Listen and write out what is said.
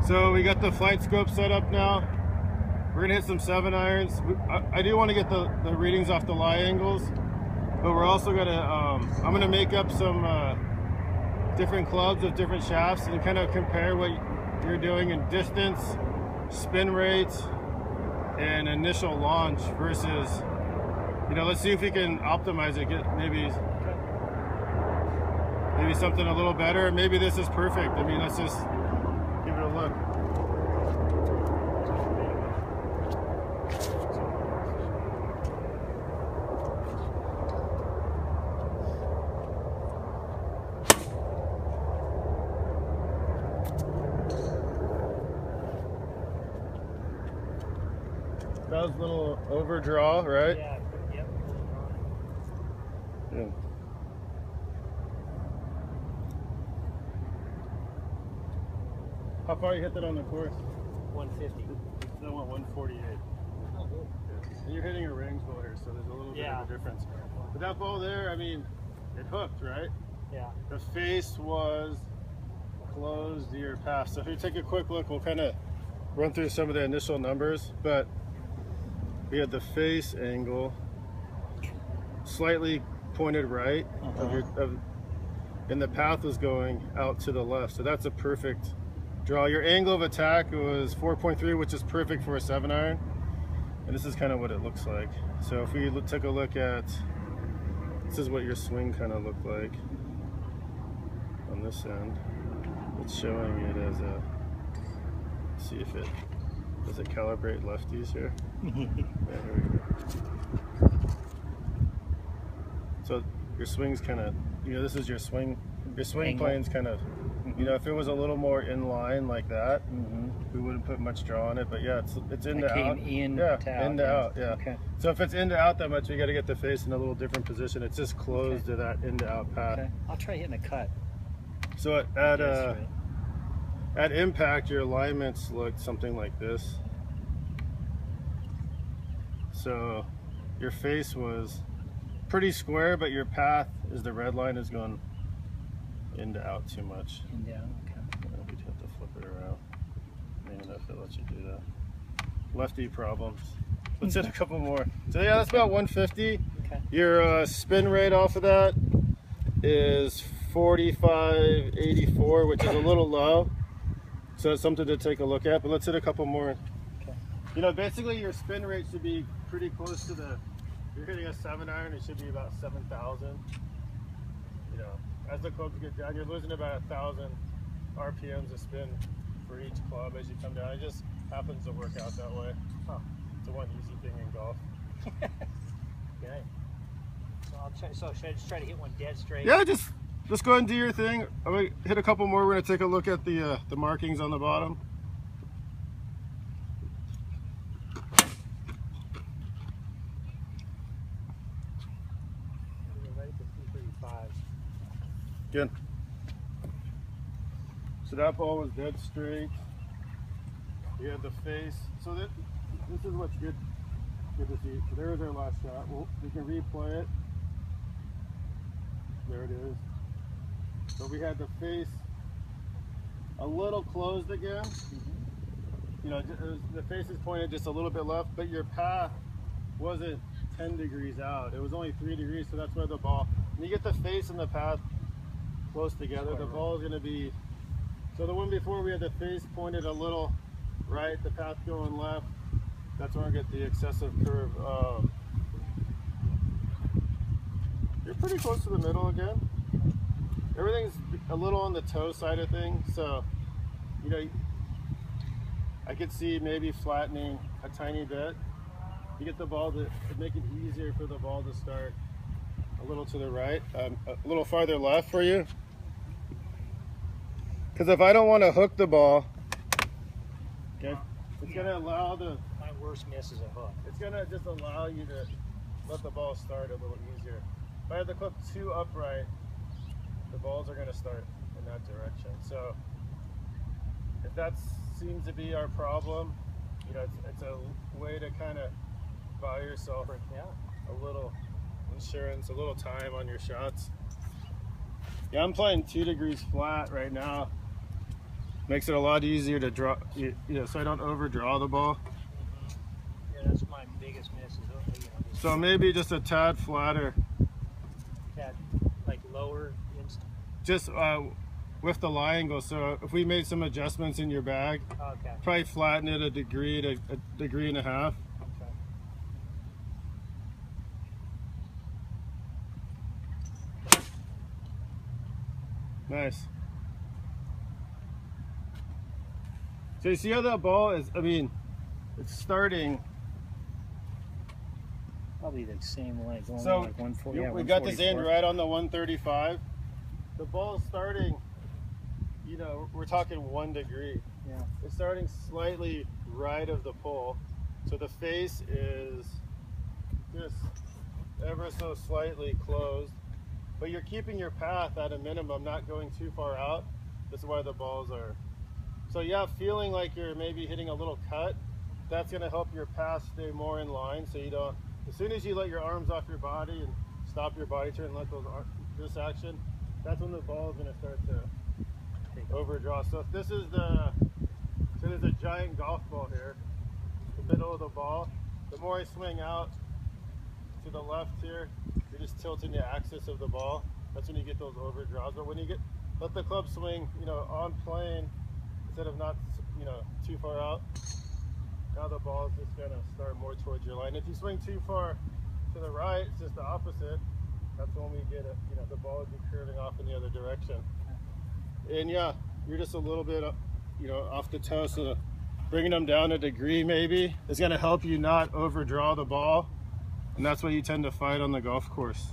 So we got the flight scope set up now. We're gonna hit some 7-irons. I do want to get the readings off the lie angles, but we're also gonna, I'm gonna make up some different clubs with different shafts and kind of compare what you're doing in distance, spin rates, and initial launch versus, you know, let's see if we can optimize it, get maybe something a little better. Maybe this is perfect. I mean, let's just give it a look. That was a little overdraw, right? Yeah, yep. Yeah. How far you hit that on the course? 150. I went 148. Oh, good. Yeah. And you're hitting a range ball here, so there's a little bit of a difference. But that ball there, I mean, it hooked, right? Yeah. The face was closed to your path. So if you take a quick look, we'll kind of run through some of the initial numbers. But we had the face angle slightly pointed right, and the path was going out to the left. So that's a perfect draw. Your angle of attack was 4.3, which is perfect for a 7-iron. And this is kind of what it looks like. So if we take a look at, this is what your swing kind of looked like on this end. It's showing it as a, let's see if it, does it calibrate lefties here? Yeah, here we go. So your swing's kind of, you know, this is your swing plane's kind of, you know, if it was a little more in line like that, we wouldn't put much draw on it. But yeah, it's in to out. In yeah, to out. in to out. Yeah. Okay. So if it's in to out that much, we got to get the face in a little different position. It's just closed to that in to out path. Okay. I'll try hitting a cut. So at impact, your alignments looked something like this. So your face was pretty square, but your path is the red line is going in to out too much. In down. Okay. We'd have to flip it around. Maybe if it lets you do that. Lefty problems. Let's hit a couple more. So yeah, that's about 150. Okay. Your spin rate off of that is 45.84, which is a little low. So it's something to take a look at. But let's hit a couple more. Okay. You know, basically your spin rate should be pretty close to the. You're hitting a 7-iron. It should be about 7,000. You know, as the clubs get down, you're losing about 1,000 RPMs of spin for each club as you come down. It just happens to work out that way. Huh. It's the one easy thing in golf. Okay. So I'll try. So should I just try to hit one dead straight? Yeah, just go ahead and do your thing. I'm gonna hit a couple more. We're gonna take a look at the markings on the bottom. We're ready for 235. Good. So that ball was dead straight. You had the face. So this is what's good to see. So there was our last shot. We can replay it. There it is. So we had the face a little closed again. You know, the face is pointed just a little bit left, but your path wasn't 10 degrees out. It was only 3 degrees, so that's where the ball, when you get the face and the path close together, the ball is going to be, so the one before we had the face pointed a little right, the path going left. That's where I get the excessive curve. You're pretty close to the middle again. Everything's a little on the toe side of things, so you know, I could see maybe flattening a tiny bit. You get the ball to make it easier for the ball to start a little to the right, a little farther left for you. Because if I don't want to hook the ball, okay, it's going to allow the. My worst miss is a hook. It's going to just allow you to let the ball start a little easier. If I have the clip too upright, the balls are going to start in that direction. So if that seems to be our problem, you know, it's a way to kind of buy yourself a little insurance, a little time on your shots. Yeah, I'm playing 2 degrees flat right now. Makes it a lot easier to draw, so I don't overdraw the ball. Yeah, that's my biggest miss is, just So maybe just a tad flatter, that, like lower. just with the lie angle. So if we made some adjustments in your bag, Okay. probably flatten it a degree to a degree and a half. Okay. Nice. So you see how that ball is, I mean, it's starting. Probably the same way, going So like 140. Yeah, we got this in 144. right on the 135. The ball's starting, we're talking 1 degree. Yeah. It's starting slightly right of the pole. So the face is just ever so slightly closed. But you're keeping your path at a minimum, not going too far out. This is why the balls are. So yeah, feeling like you're maybe hitting a little cut, that's gonna help your path stay more in line so you don't, as soon as you let your arms off your body and stop your body turn and let this action, that's when the ball is gonna start to overdraw. So if this is there's a giant golf ball here, the middle of the ball, the more I swing out to the left here, you're just tilting the axis of the ball. That's when you get those overdraws. But when you let the club swing, on plane, instead of not, too far out, now the ball is just gonna start more towards your line. If you swing too far to the right, it's just the opposite. That's when we get it, the ball would be curving off in the other direction. And yeah, you're just a little bit, off the toe. So bringing them down a degree maybe is gonna help you not overdraw the ball. And that's what you tend to fight on the golf course.